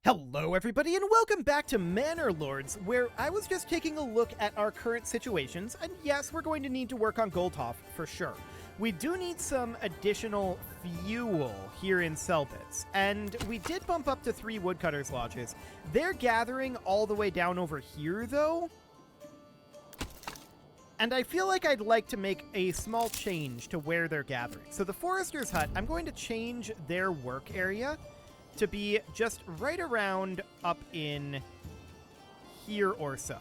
Hello everybody and welcome back to Manor Lords, where I was just taking a look at our current situations, and yes, we're going to need to work on Goldhoff for sure. We do need some additional fuel here in Selbitz, and we did bump up to 3 woodcutters' lodges. They're gathering all the way down over here though, and I feel like I'd like to make a small change to where they're gathering. So the forester's hut, I'm going to change their work area to be just right around up in here or so.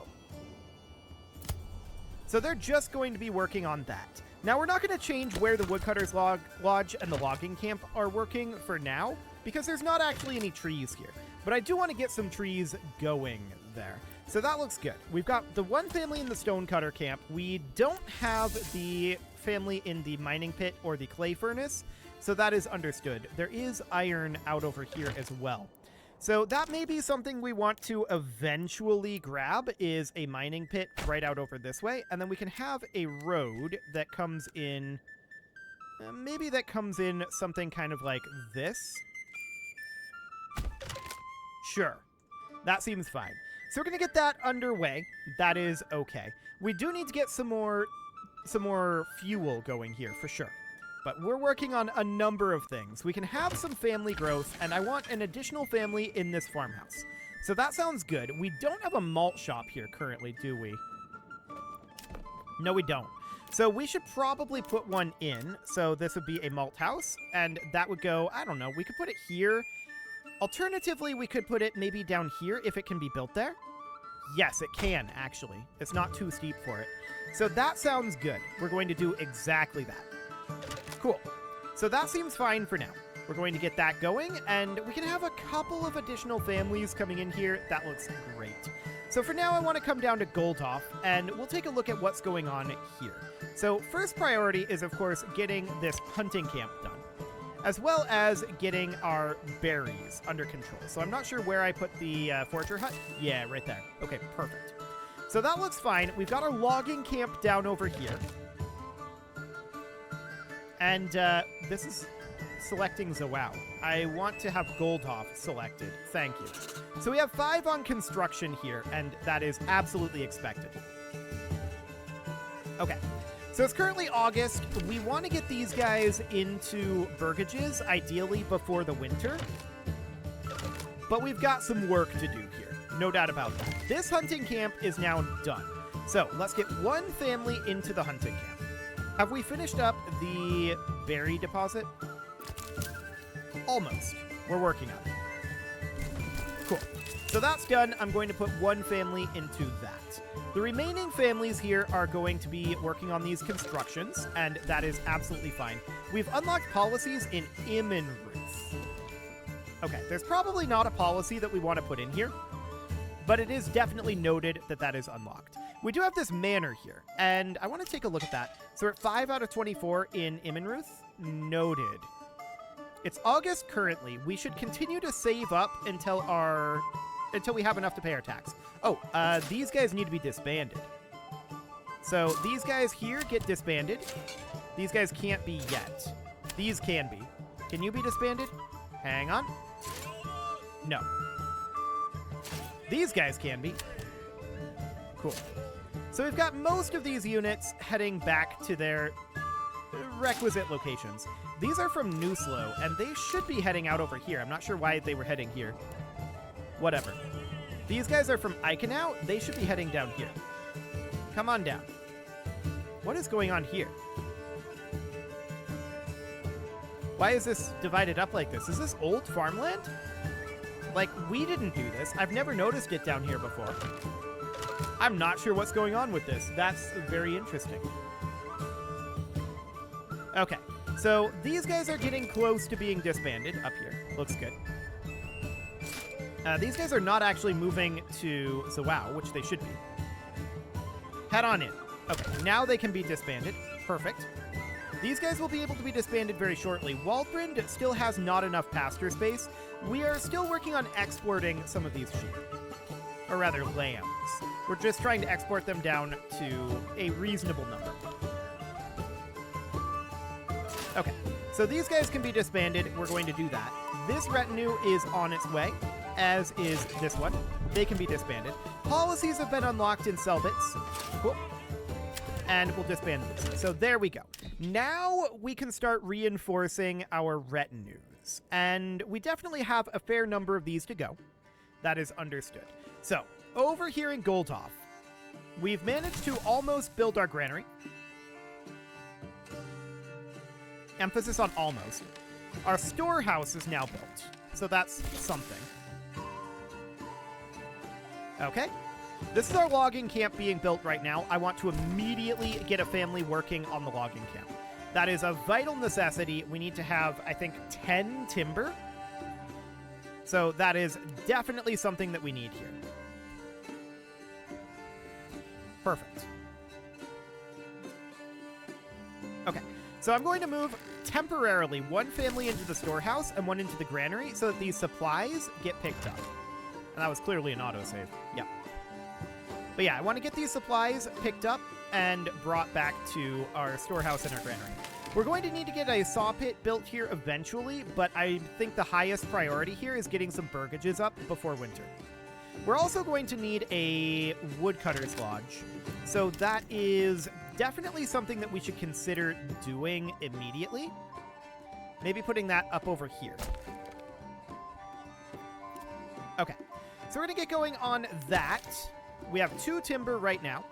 So they're just going to be working on that. Now, we're not going to change where the Woodcutters Lodge and the logging camp are working for now, because there's not actually any trees here. But I do want to get some trees going there. So that looks good. We've got the one family in the stonecutter camp. We don't have the family in the mining pit or the clay furnace, so that is understood. There is iron out over here as well. So that may be something we want to eventually grab, is a mining pit right out over this way. And then we can have a road that comes in, maybe that comes in something kind of like this. Sure, that seems fine. So we're going to get that underway. That is okay. We do need to get some more fuel going here for sure. But we're working on a number of things. We can have some family growth, and I want an additional family in this farmhouse. So that sounds good. We don't have a malt shop here currently, do we? No, we don't. So we should probably put one in. So this would be a malt house, and that would go, I don't know, we could put it here. Alternatively, we could put it maybe down here if it can be built there. Yes, it can, actually. It's not too steep for it. So that sounds good. We're going to do exactly that. Cool. So that seems fine for now. We're going to get that going, and we can have a couple of additional families coming in here. That looks great. So for now, I want to come down to Goldhoff, and we'll take a look at what's going on here. So first priority is, of course, getting this hunting camp done, as well as getting our berries under control. So I'm not sure where I put the forager hut. Yeah, right there. Okay, perfect. So that looks fine. We've got our logging camp down over here. And this is selecting Zawao. I want to have Goldhoff selected. Thank you. So we have 5 on construction here, and that is absolutely expected. Okay. So it's currently August. We want to get these guys into burgages, ideally before the winter. But we've got some work to do here. No doubt about that. This hunting camp is now done. So let's get one family into the hunting camp. Have we finished up the berry deposit? Almost. We're working on it. Cool. So that's done. I'm going to put one family into that. The remaining families here are going to be working on these constructions, and that is absolutely fine. We've unlocked policies in Immenruth. Okay, there's probably not a policy that we want to put in here, but it is definitely noted that that is unlocked. We do have this manor here, and I want to take a look at that. So we're at 5 out of 24 in Immenruth. Noted. It's August currently. We should continue to save up until we have enough to pay our tax. Oh, these guys need to be disbanded. So these guys here get disbanded. These guys can't be yet. These can be. Can you be disbanded? Hang on. No. These guys can be. Cool. So we've got most of these units heading back to their requisite locations. These are from Newslow, and they should be heading out over here. I'm not sure why they were heading here. Whatever. These guys are from Eichenau. They should be heading down here. Come on down. What is going on here? Why is this divided up like this? Is this old farmland? Like, we didn't do this. I've never noticed it down here before. I'm not sure what's going on with this. That's very interesting. Okay, so these guys are getting close to being disbanded up here. Looks good. These guys are not actually moving to Zawao, which they should be. Head on in. Okay, now they can be disbanded. Perfect. These guys will be able to be disbanded very shortly. Waldbrand still has not enough pasture space. We are still working on exporting some of these sheep. Or rather, lambs. We're just trying to export them down to a reasonable number. Okay, so these guys can be disbanded. We're going to do that. This retinue is on its way. as is this one. They can be disbanded. Policies have been unlocked in Selbits. Cool. And we'll disband these. So there we go. Now we can start reinforcing our retinues. And we definitely have a fair number of these to go. That is understood. So, over here in Goldhoff, we've managed to almost build our granary. Emphasis on almost. Our storehouse is now built. So that's something. Okay. This is our logging camp being built right now. I want to immediately get a family working on the logging camp. That is a vital necessity. We need to have, I think, 10 timber. So that is definitely something that we need here. Perfect. Okay, so I'm going to move temporarily one family into the storehouse and one into the granary so that these supplies get picked up. And that was clearly an autosave. Yep. But yeah, I want to get these supplies picked up and brought back to our storehouse and our granary. We're going to need to get a saw pit built here eventually, but I think the highest priority here is getting some burgages up before winter. We're also going to need a woodcutter's lodge. So that is definitely something that we should consider doing immediately. Maybe putting that up over here. Okay, so we're going to get going on that. We have 2 timber right now.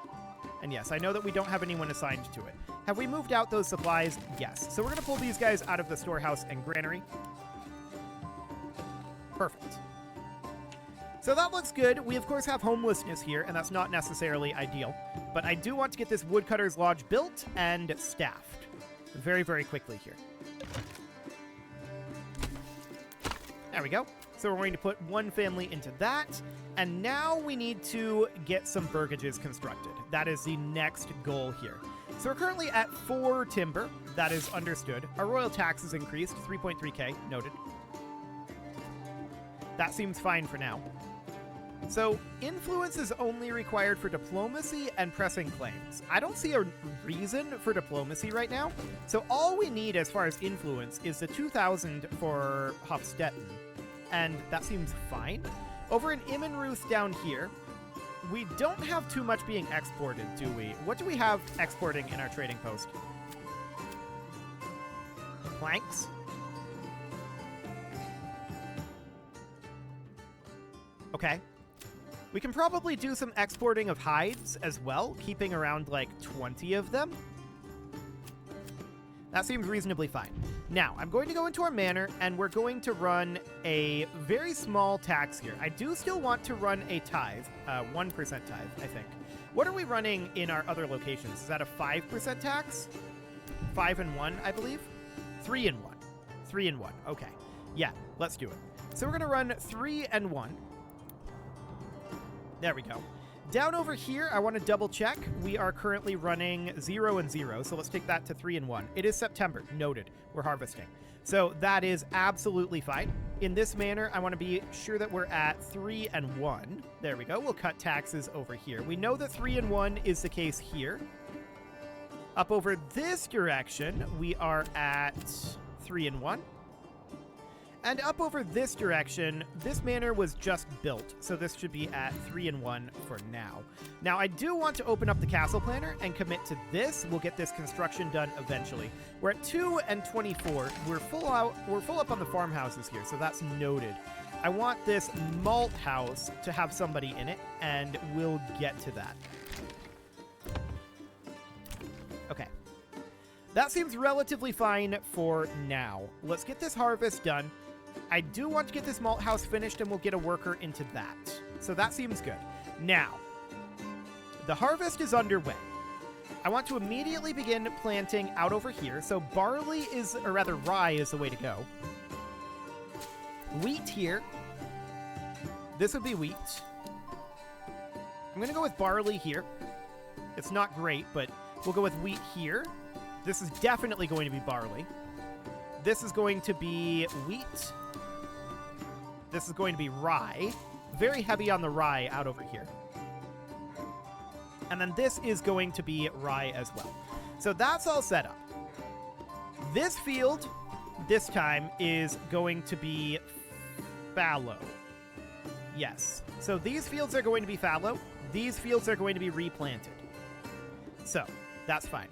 And yes, I know that we don't have anyone assigned to it. Have we moved out those supplies? Yes. So we're going to pull these guys out of the storehouse and granary. Perfect. So that looks good. We, of course, have homelessness here, and that's not necessarily ideal. But I do want to get this woodcutter's lodge built and staffed very, very quickly here. There we go. So we're going to put one family into that. And now we need to get some burgages constructed. That is the next goal here. So we're currently at 4 timber. That is understood. Our royal tax is increased, 3.3k, noted. That seems fine for now. So influence is only required for diplomacy and pressing claims. I don't see a reason for diplomacy right now. So all we need as far as influence is the 2,000 for Hofstetten. And that seems fine. Over in Immenruth down here, we don't have too much being exported, do we? What do we have exporting in our trading post? Planks? Okay. We can probably do some exporting of hides as well, keeping around like 20 of them. That seems reasonably fine. Now, I'm going to go into our manor, and we're going to run a very small tax here. I do still want to run a tithe, 1% tithe, I think. What are we running in our other locations? Is that a 5% tax? 5 and 1, I believe? 3 and 1. 3 and 1, okay. Yeah, let's do it. So we're going to run 3 and 1. There we go. Down over here, I want to double check. We are currently running 0 and 0, so let's take that to 3 and 1. It is September. Noted. We're harvesting. So that is absolutely fine. In this manner, I want to be sure that we're at 3 and 1. There we go. We'll cut taxes over here. We know that 3 and 1 is the case here. Up over this direction, we are at 3 and 1. And up over this direction, this manor was just built, so this should be at 3 and 1 for now. Now, I do want to open up the castle planner and commit to this. We'll get this construction done eventually. We're at 2 and 24. We're full up on the farmhouses here, so that's noted. I want this malt house to have somebody in it, and we'll get to that. Okay. That seems relatively fine for now. Let's get this harvest done. I do want to get this malt house finished, and we'll get a worker into that. So that seems good. Now, the harvest is underway. I want to immediately begin planting out over here. So barley is, or rather rye is the way to go. Wheat here. This would be wheat. I'm going to go with barley here. It's not great, but we'll go with wheat here. This is definitely going to be barley. This is going to be wheat. This is going to be rye. Very heavy on the rye out over here. And then this is going to be rye as well. So that's all set up. This field, this time, is going to be fallow. Yes. So these fields are going to be fallow. These fields are going to be replanted. So that's fine.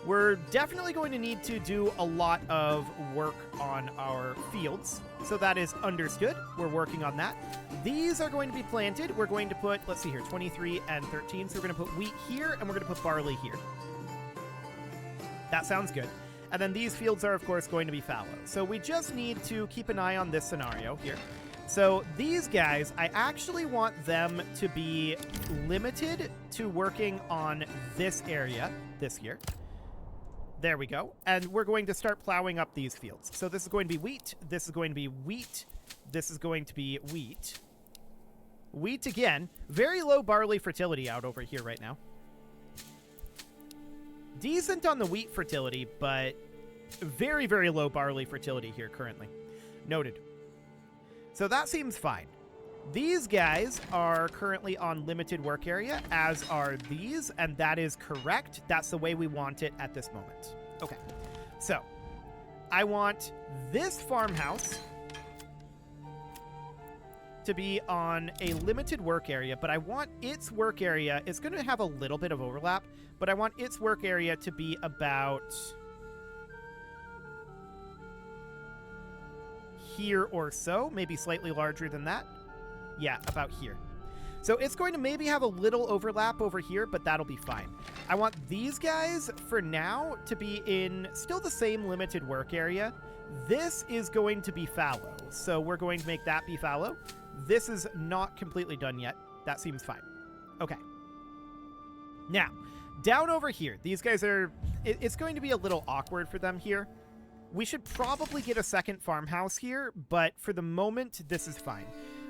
We're definitely going to need to do a lot of work on our fields. So that is understood. We're working on that. These are going to be planted. We're going to put, let's see here, 23 and 13. So we're going to put wheat here, and we're going to put barley here. That sounds good. And then these fields are, of course, going to be fallow. So we just need to keep an eye on this scenario here. So these guys, I actually want them to be limited to working on this area this year. There we go. And we're going to start plowing up these fields. So this is going to be wheat. This is going to be wheat. This is going to be wheat. Wheat again. Very low barley fertility out over here right now. Decent on the wheat fertility, but very, very low barley fertility here currently. Noted. So that seems fine. These guys are currently on limited work area, as are these, and that is correct. That's the way we want it at this moment. Okay, so I want this farmhouse to be on a limited work area, but I want its work area, it's going to have a little bit of overlap, but I want its work area to be about here or so, maybe slightly larger than that. Yeah, about here. So it's going to maybe have a little overlap over here, but that'll be fine. I want these guys, for now, to be in still the same limited work area. This is going to be fallow, so we're going to make that be fallow. This is not completely done yet. That seems fine. Okay. Now, down over here, these guys are... It's going to be a little awkward for them here. We should probably get a second farmhouse here, but for the moment, this is fine.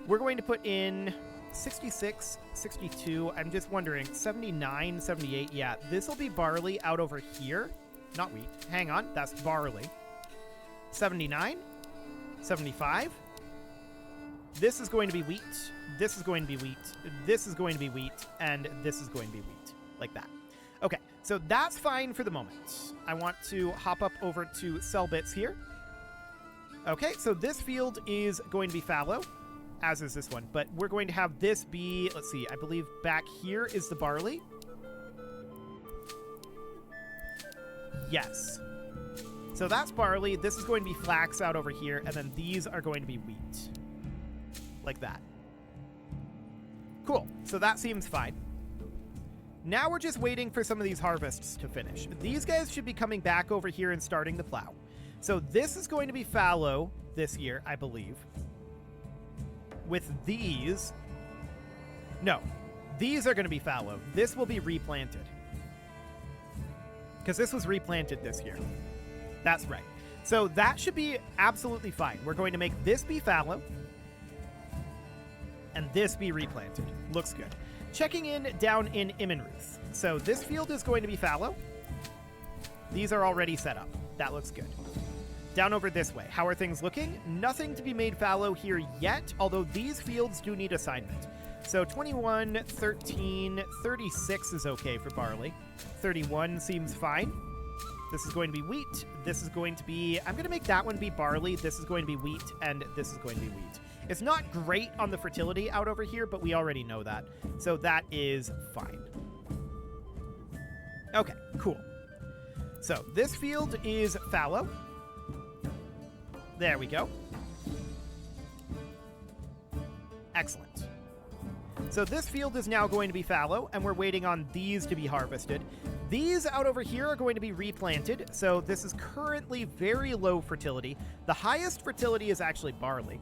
We're going to put in 66, 62. I'm just wondering, 79, 78. Yeah, this will be barley out over here. Not wheat. Hang on. That's barley. 79, 75. This is going to be wheat. This is going to be wheat. This is going to be wheat. And this is going to be wheat. Like that. Okay, so that's fine for the moment. I want to hop up over to sell bits here. Okay, so this field is going to be fallow, as is this one. But we're going to have this be, let's see, I believe back here is the barley. Yes. So that's barley. This is going to be flax out over here. And then these are going to be wheat. Like that. Cool. So that seems fine. Now we're just waiting for some of these harvests to finish. These guys should be coming back over here and starting the plow. So this is going to be fallow this year, I believe. With these... No. These are going to be fallow. This will be replanted. Because this was replanted this year. That's right. So that should be absolutely fine. We're going to make this be fallow. And this be replanted. Looks good. Checking in down in Immenruth. So this field is going to be fallow. These are already set up. That looks good. Down over this way. How are things looking? Nothing to be made fallow here yet, although these fields do need assignment. So 21, 13, 36 is okay for barley. 31 seems fine. This is going to be wheat. This is going to be... I'm going to make that one be barley. This is going to be wheat, and this is going to be wheat. It's not great on the fertility out over here, but we already know that. So that is fine. Okay, cool. So this field is fallow. There we go. Excellent. So this field is now going to be fallow, and we're waiting on these to be harvested. These out over here are going to be replanted, so this is currently very low fertility. The highest fertility is actually barley.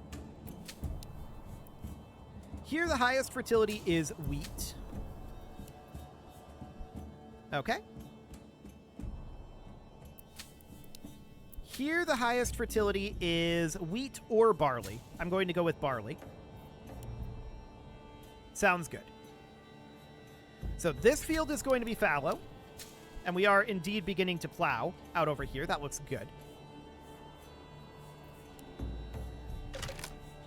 Here, the highest fertility is wheat. Okay. Here, the highest fertility is wheat or barley. I'm going to go with barley. Sounds good. So this field is going to be fallow, and we are indeed beginning to plow out over here. That looks good.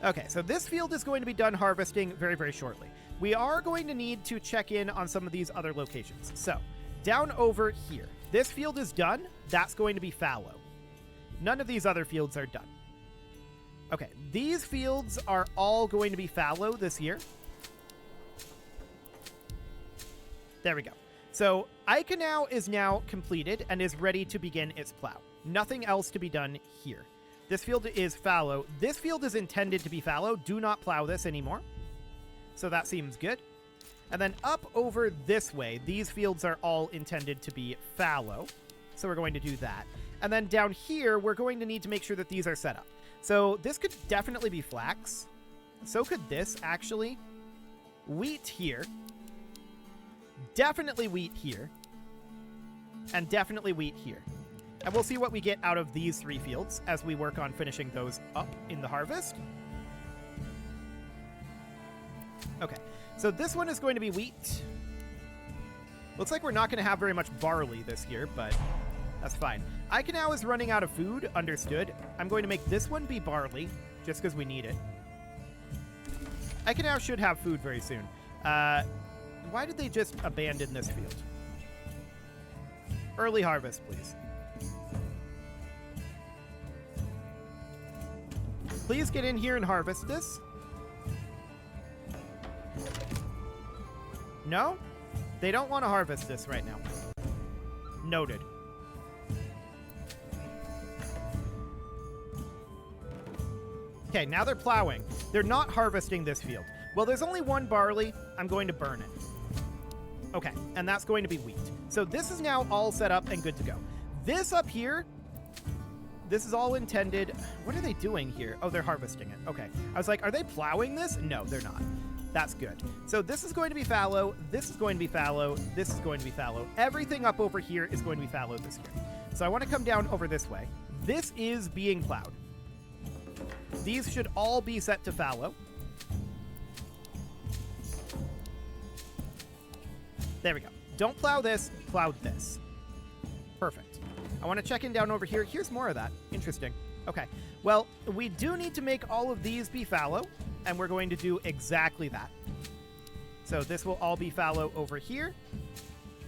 Okay, so this field is going to be done harvesting very, very shortly. We are going to need to check in on some of these other locations. So, down over here. This field is done. That's going to be fallow. None of these other fields are done. Okay, these fields are all going to be fallow this year. There we go. So Iconau is now completed and is ready to begin its plow. Nothing else to be done here. This field is fallow. This field is intended to be fallow. Do not plow this anymore. So that seems good. And then up over this way, these fields are all intended to be fallow. So we're going to do that. And then down here, we're going to need to make sure that these are set up. So this could definitely be flax. So could this, actually. Wheat here. Definitely wheat here. And definitely wheat here. And we'll see what we get out of these 3 fields as we work on finishing those up in the harvest. Okay, so this one is going to be wheat. Looks like we're not going to have very much barley this year, but that's fine. Iconau is running out of food, understood. I'm going to make this one be barley, just because we need it. Iconau should have food very soon. Why did they just abandon this field? Early harvest, please. Please get in here and harvest this. No? They don't want to harvest this right now. Noted. Okay, now they're plowing. They're not harvesting this field. Well, there's only 1 barley. I'm going to burn it. Okay, and that's going to be wheat. So this is now all set up and good to go. This up here, this is all intended. What are they doing here? Oh, they're harvesting it. Okay. I was like, are they plowing this? No, they're not. That's good. So this is going to be fallow. This is going to be fallow. This is going to be fallow. Everything up over here is going to be fallow this year. So I want to come down over this way. This is being plowed. These should all be set to fallow. There we go. Don't plow this, plow this. Perfect. I want to check in down over here. Here's more of that. Interesting. Okay. Well, we do need to make all of these be fallow, and we're going to do exactly that. So this will all be fallow over here.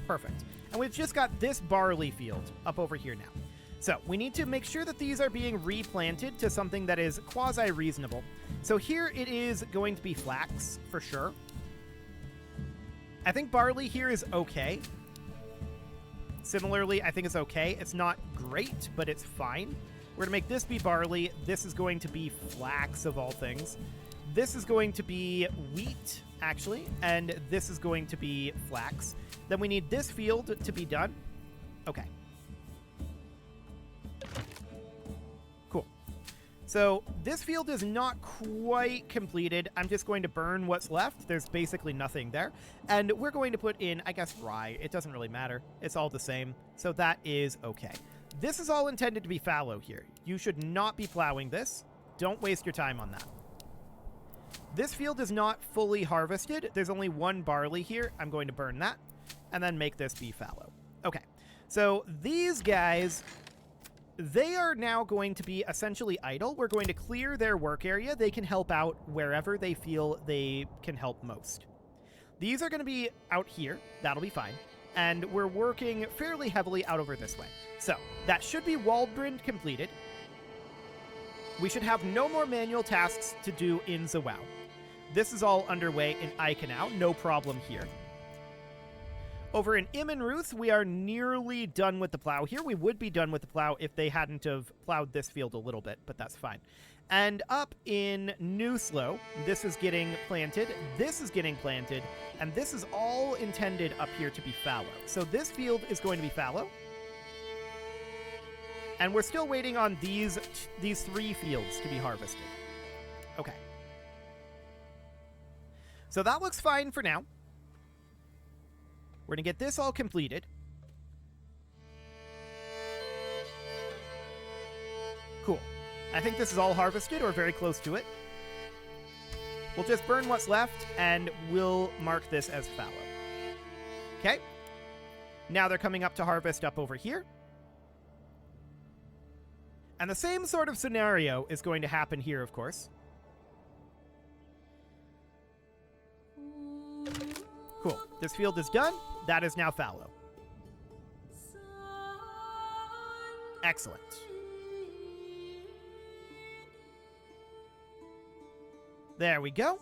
Perfect. And we've just got this barley field up over here now. So we need to make sure that these are being replanted to something that is quasi-reasonable. So here it is going to be flax, for sure. I think barley here is okay. Similarly, I think it's okay. It's not great, but it's fine. We're going to make this be barley. This is going to be flax, of all things. This is going to be wheat, actually, and this is going to be flax. Then we need this field to be done. Okay. Cool. So this field is not quite completed. I'm just going to burn what's left. There's basically nothing there. And we're going to put in, I guess, rye. It doesn't really matter. It's all the same. So that is okay. This is all intended to be fallow here. You should not be plowing this. Don't waste your time on that. This field is not fully harvested. There's only 1 barley here. I'm going to burn that and then make this be fallow. Okay. So these guys, they are now going to be essentially idle. We're going to clear their work area. They can help out wherever they feel they can help most. These are going to be out here. That'll be fine. And we're working fairly heavily out over this way. So that should be Waldbrand completed. We should have no more manual tasks to do in Zawau. This is all underway in Iconau. No problem here. Over in Immenruth, we are nearly done with the plow here. We would be done with the plow if they hadn't have plowed this field a little bit, but that's fine. And up in Newslow, this is getting planted, this is getting planted, and this is all intended up here to be fallow. So this field is going to be fallow. And we're still waiting on these 3 fields to be harvested. Okay. So that looks fine for now. We're going to get this all completed. Cool. I think this is all harvested or very close to it. We'll just burn what's left and we'll mark this as fallow. Okay. Now they're coming up to harvest up over here. And the same sort of scenario is going to happen here, of course. Cool. This field is done. That is now fallow. Excellent. There we go.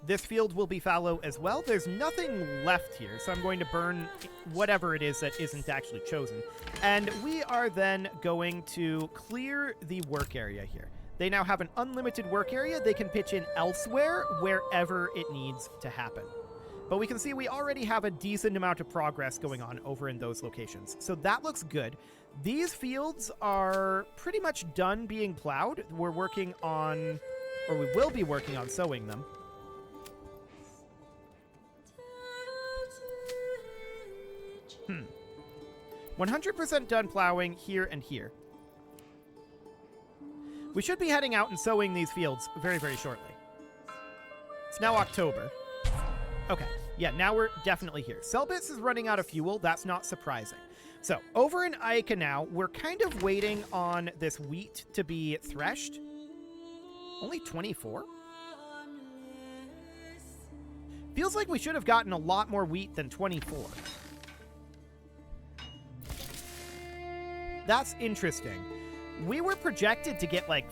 This field will be fallow as well. There's nothing left here, so I'm going to burn whatever it is that isn't actually chosen. And we are then going to clear the work area here. They now have an unlimited work area. They can pitch in elsewhere, wherever it needs to happen. But we can see we already have a decent amount of progress going on over in those locations. So that looks good. These fields are pretty much done being plowed. We're working on, or we will be working on sowing them. 100% done plowing here and here. We should be heading out and sowing these fields very, very shortly. It's now October. Okay, yeah, now we're definitely here. Selbitz is running out of fuel. That's not surprising. So, over in Ica now, we're kind of waiting on this wheat to be threshed. Only 24? Feels like we should have gotten a lot more wheat than 24. That's interesting. We were projected to get like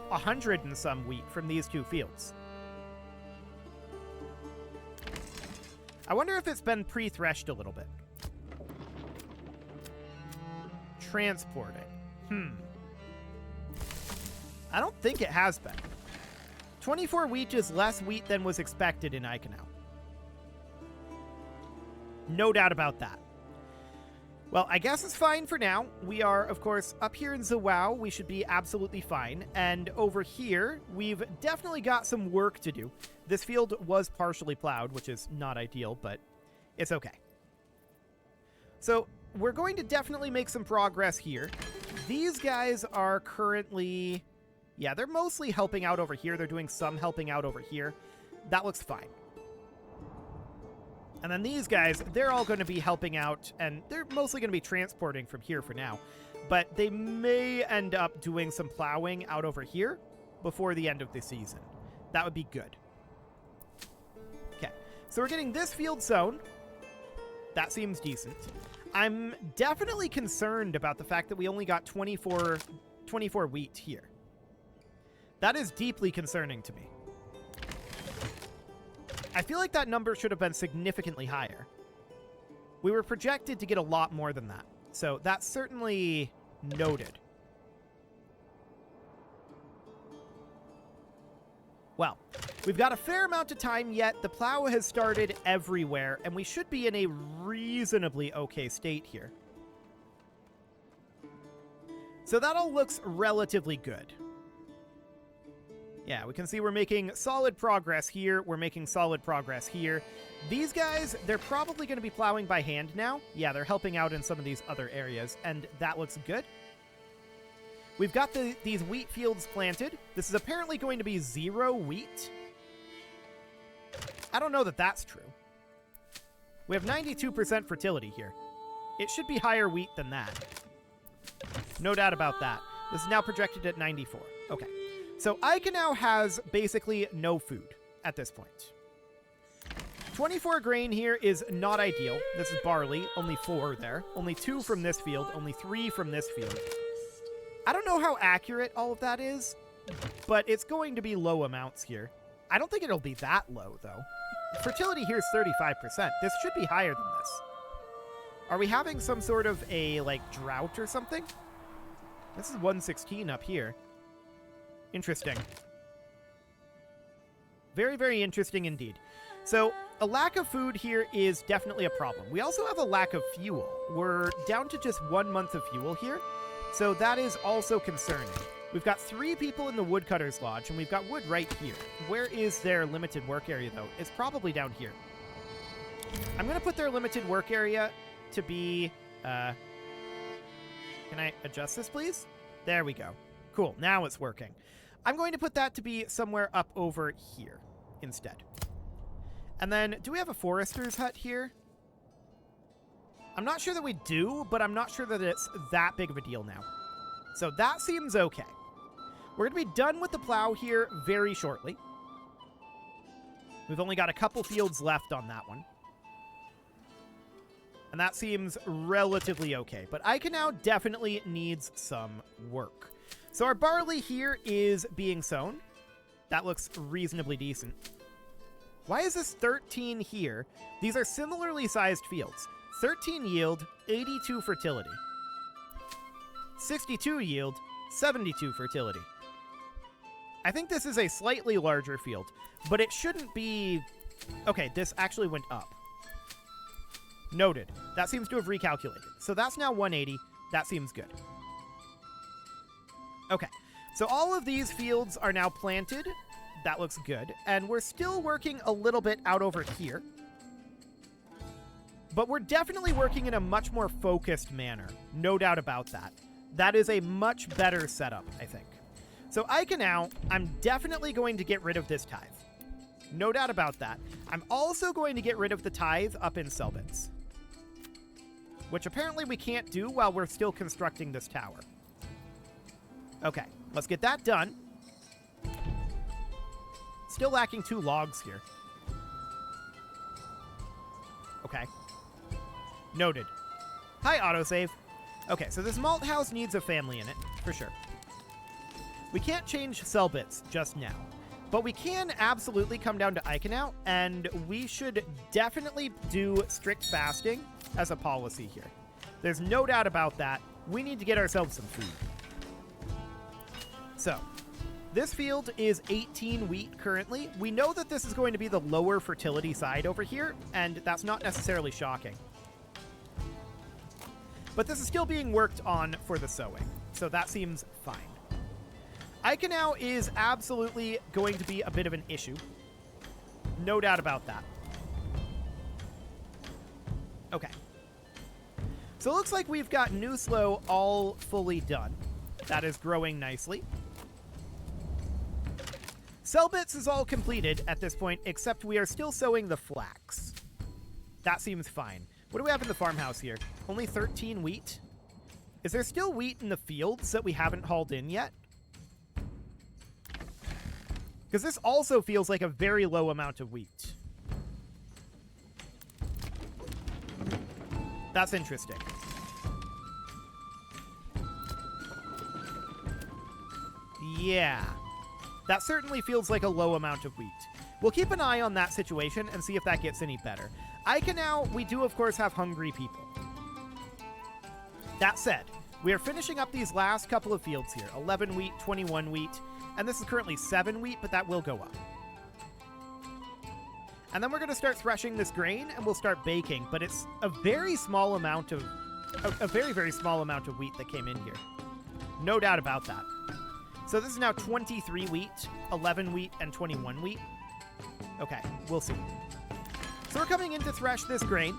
100 and some wheat from these two fields. I wonder if it's been pre-threshed a little bit. Transporting. I don't think it has been. 24 wheat is less wheat than was expected in Icanau. No doubt about that. Well, I guess it's fine for now. We are, of course, up here in Zawao. We should be absolutely fine. And over here, we've definitely got some work to do. This field was partially plowed, which is not ideal, but it's okay. So we're going to definitely make some progress here. These guys are currently... Yeah, they're mostly helping out over here. They're doing some helping out over here. That looks fine. And then these guys, they're all going to be helping out, and they're mostly going to be transporting from here for now. But they may end up doing some plowing out over here before the end of the season. That would be good. Okay, so we're getting this field sown. That seems decent. I'm definitely concerned about the fact that we only got 24 wheat here. That is deeply concerning to me. I feel like that number should have been significantly higher. We were projected to get a lot more than that. So that's certainly noted. Well, we've got a fair amount of time yet. The plow has started everywhere, and we should be in a reasonably okay state here. So that all looks relatively good. Yeah, we can see we're making solid progress here. We're making solid progress here. These guys, they're probably going to be plowing by hand now. Yeah, they're helping out in some of these other areas, and that looks good. We've got these wheat fields planted. This is apparently going to be 0 wheat. I don't know that that's true. We have 92% fertility here. It should be higher wheat than that. No doubt about that. This is now projected at 94. Okay. So Ica now has basically no food at this point. 24 grain here is not ideal. This is barley, only 4 there. Only 2 from this field, only 3 from this field. I don't know how accurate all of that is, but it's going to be low amounts here. I don't think it'll be that low, though. Fertility here is 35%. This should be higher than this. Are we having some sort of a, like, drought or something? This is 116 up here. Interesting. Very, very interesting indeed. So, a lack of food here is definitely a problem. We also have a lack of fuel. We're down to just 1 month of fuel here, so that is also concerning. We've got 3 people in the Woodcutter's Lodge, and we've got wood right here. Where is their limited work area, though? It's probably down here. I'm going to put their limited work area to be... Can I adjust this, please? There we go. Cool, now it's working. I'm going to put that to be somewhere up over here instead. And then, do we have a forester's hut here? I'm not sure that we do, but I'm not sure that it's that big of a deal now. So that seems okay. We're going to be done with the plow here very shortly. We've only got a couple fields left on that one. And that seems relatively okay. But Ica now definitely needs some work. So our barley here is being sown. That looks reasonably decent. Why is this 13 here? These are similarly sized fields. 13 yield, 82 fertility. 62 yield, 72 fertility. I think this is a slightly larger field, but it shouldn't be... Okay, this actually went up. Noted. That seems to have recalculated. So that's now 180. That seems good. Okay, so all of these fields are now planted. That looks good. And we're still working a little bit out over here. But we're definitely working in a much more focused manner. No doubt about that. That is a much better setup, I think. So Iconau, I'm definitely going to get rid of this tithe. No doubt about that. I'm also going to get rid of the tithe up in Selbitz, which apparently we can't do while we're still constructing this tower. Okay, let's get that done. Still lacking 2 logs here. Okay. Noted. Hi, autosave. Okay, so this malt house needs a family in it, for sure. We can't change Selbitz just now, but we can absolutely come down to Iconau, and we should definitely do strict fasting as a policy here. There's no doubt about that. We need to get ourselves some food. So, this field is 18 wheat currently. We know that this is going to be the lower fertility side over here, and that's not necessarily shocking. But this is still being worked on for the sowing, so that seems fine. Iconau is absolutely going to be a bit of an issue. No doubt about that. Okay. So it looks like we've got Nuslo all fully done. That is growing nicely. Selbitz is all completed at this point, except we are still sowing the flax. That seems fine. What do we have in the farmhouse here? Only 13 wheat? Is there still wheat in the fields that we haven't hauled in yet? Because this also feels like a very low amount of wheat. That's interesting. Yeah. That certainly feels like a low amount of wheat. We'll keep an eye on that situation and see if that gets any better. Iconau, we do, of course, have hungry people. That said, we are finishing up these last couple of fields here. 11 wheat, 21 wheat, and this is currently 7 wheat, but that will go up. And then we're going to start threshing this grain, and we'll start baking, but it's a very small amount of... a very, very small amount of wheat that came in here. No doubt about that. So this is now 23 wheat, 11 wheat, and 21 wheat. Okay, we'll see. So we're coming in to thresh this grain.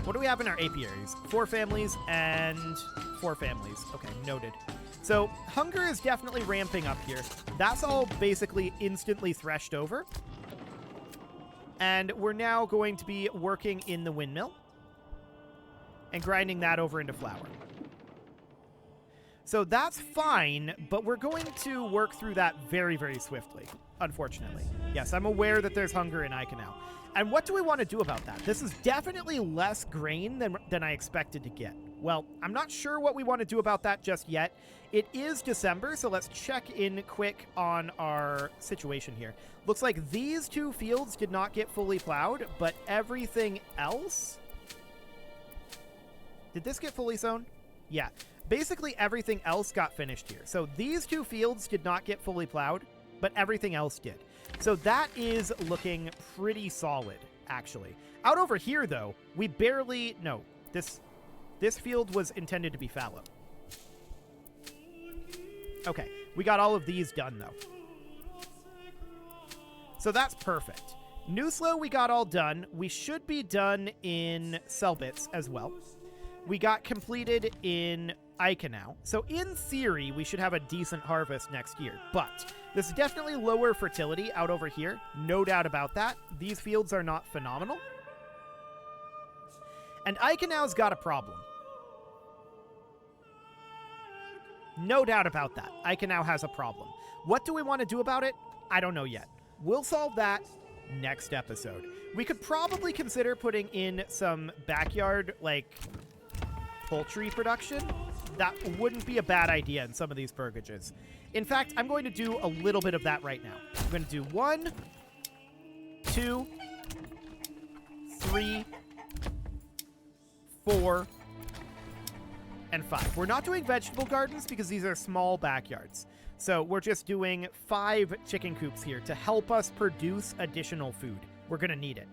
What do we have in our apiaries? 4 families and 4 families. Okay, noted. So hunger is definitely ramping up here. That's all basically instantly threshed over. And we're now going to be working in the windmill and grinding that over into flour. So that's fine, but we're going to work through that very, very swiftly, unfortunately. Yes, I'm aware that there's hunger in Iconau. And what do we want to do about that? This is definitely less grain than I expected to get. Well, I'm not sure what we want to do about that just yet. It is December, so let's check in quick on our situation here. Looks like these 2 fields did not get fully plowed, but everything else... Did this get fully sown? Yeah. Basically, everything else got finished here. So these 2 fields did not get fully plowed, but everything else did. So that is looking pretty solid, actually. Out over here, though, we barely... No, this field was intended to be fallow. Okay, we got all of these done, though. So that's perfect. Nuslo, we got all done. We should be done in Selbitz as well. We got completed in Iconau. So in theory, we should have a decent harvest next year. But this is definitely lower fertility out over here. No doubt about that. These fields are not phenomenal. And Iconau's got a problem. No doubt about that. Iconau has a problem. What do we want to do about it? I don't know yet. We'll solve that next episode. We could probably consider putting in some backyard, like, poultry production, that wouldn't be a bad idea in some of these burgages. In fact, I'm going to do a little bit of that right now. I'm going to do 1, 2, 3, 4, and 5. We're not doing vegetable gardens because these are small backyards. So we're just doing 5 chicken coops here to help us produce additional food. We're going to need it.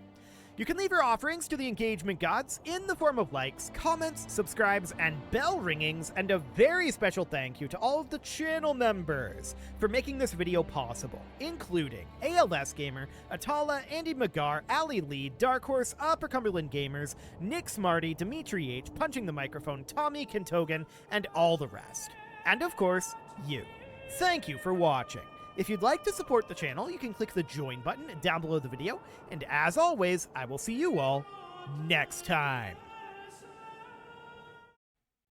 You can leave your offerings to the engagement gods in the form of likes, comments, subscribes, and bell ringings, and a very special thank you to all of the channel members for making this video possible, including ALS Gamer, Atala, Andy McGar, Ali Lee, Dark Horse, Upper Cumberland Gamers, Nick Smarty, Dimitri H, Punching the Microphone, Tommy Kentogan, and all the rest. And of course, you. Thank you for watching. If you'd like to support the channel, you can click the join button down below the video, and as always, I will see you all next time.